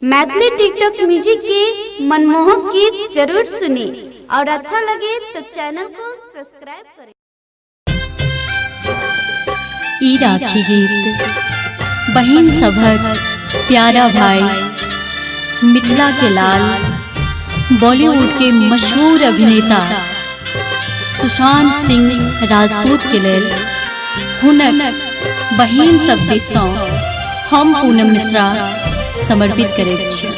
Maithili TikTok music के मनमोहक गीत जरूर सुने और अच्छा लगे तो चैनल को सब्सक्राइब करें। ई राखी गीत बहन सभक प्यारा भाई मिथिला के लाल बॉलीवुड के मशहूर अभिनेता सुशांत सिंह राजपूत के लेल हुनक बहन सब दिससँ हम पूनम मिश्रा समर्पित करैत छी।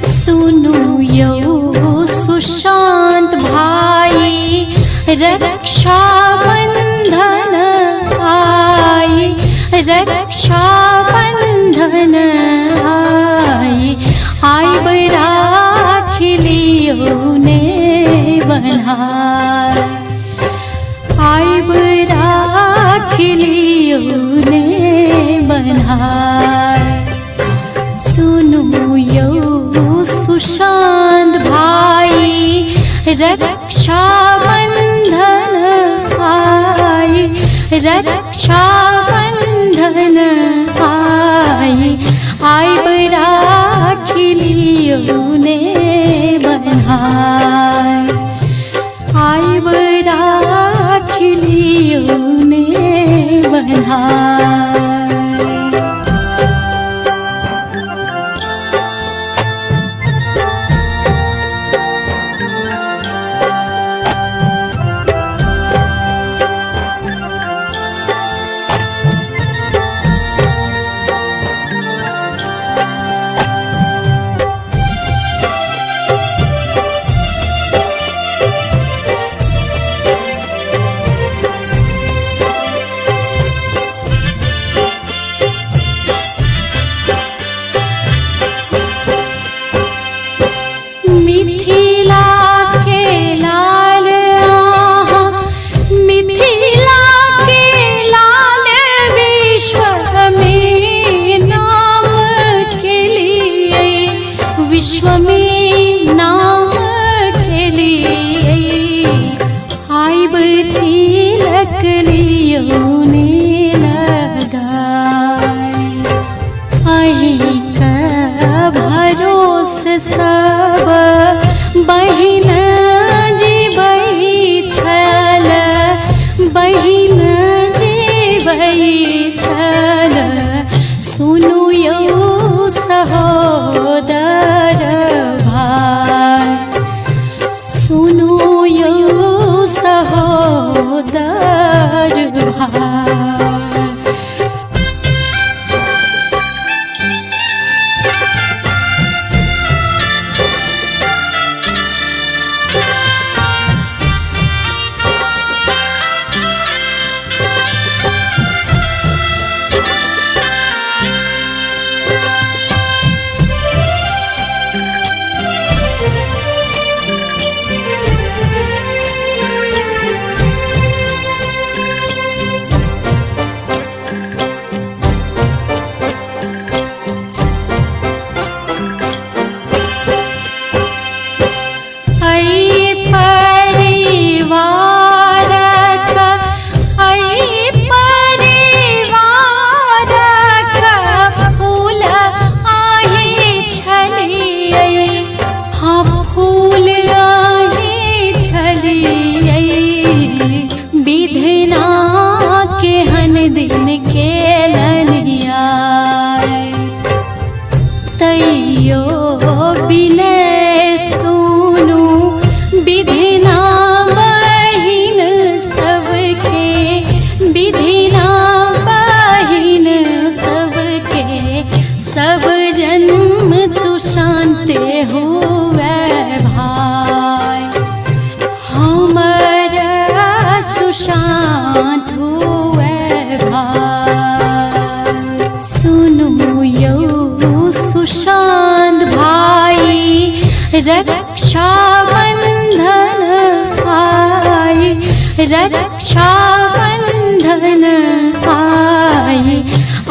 सुनु यौ सुशांत भाई रक्षा बंधन आई, रक्षा बंधन आई राखी लियो ने बन्हाई, आई राखी लियो ने बन्हाई। सुनु यौ सुशांत भाई रक्षा बंधन आई, रक्षा बंधन आई, आई राखी लियो ने बन्हाई, आई राखी लियो ने बन्हाई। विश्व में नाम के लिए आइब तिलक लियो ने लगाई, अहि का भरोस सब बहिन जीवै छल, बहिन जीवै छल। सुनु यौ सहोदर भाई, सुनु यौ सहोदर भाई। बिनय सुनु विधिना बहिन सबके, विधिना बहिन सबके, सब जन्म सुशांत हुए भाई, हमारा सुशांत हुए भाई। सुनु यौ सुशांत भाई रक्षा बंधन आई, रक्षा बंधन आई,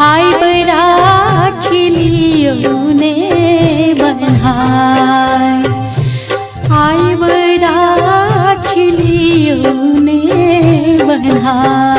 आई राखी लियो ने बन्हाई। बढ़ाई।